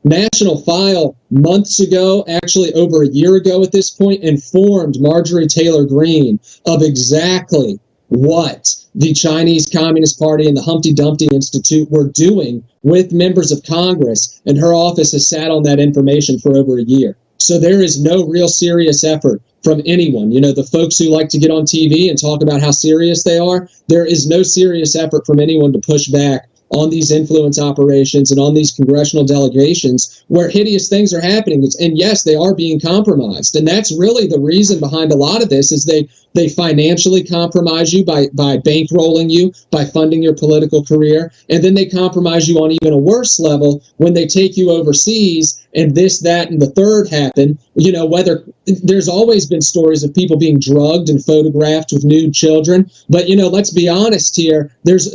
National File months ago, actually over a year ago at this point, informed Marjorie Taylor Greene of exactly what the Chinese Communist Party and the Humpty Dumpty Institute were doing with members of Congress, and her office has sat on that information for over a year. So there is no real serious effort from anyone. You know, the folks who like to get on TV and talk about how serious they are, there is no serious effort from anyone to push back on these influence operations and on these congressional delegations where hideous things are happening. And yes, they are being compromised. And that's really the reason behind a lot of this is they financially compromise you by bankrolling you, by funding your political career. And then they compromise you on even a worse level when they take you overseas and this, that, and the third happen. You know, whether there's always been stories of people being drugged and photographed with nude children. But, you know, let's be honest here. There's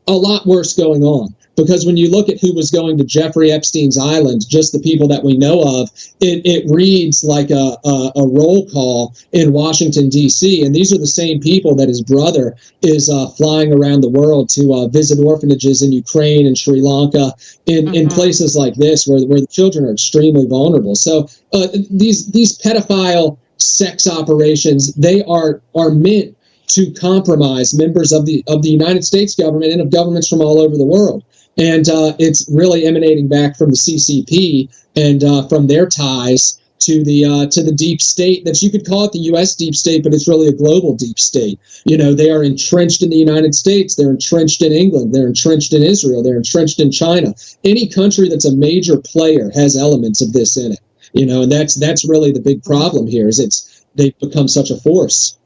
a lot worse going on, because when you look at who was going to Jeffrey Epstein's island, just the people that we know of, it reads like a roll call in Washington, D.C. And these are the same people that his brother is flying around the world to visit orphanages in Ukraine and Sri Lanka, in places like this where the children are extremely vulnerable. So these pedophile sex operations, they are meant to compromise members of the United States government and of governments from all over the world. And it's really emanating back from the CCP and from their ties to the deep state, that you could call it the U.S. deep state, but it's really a global deep state. You know, they are entrenched in the United States. They're entrenched in England. They're entrenched in Israel. They're entrenched in China. Any country that's a major player has elements of this in it. You know, and that's really the big problem here, is they've become such a force.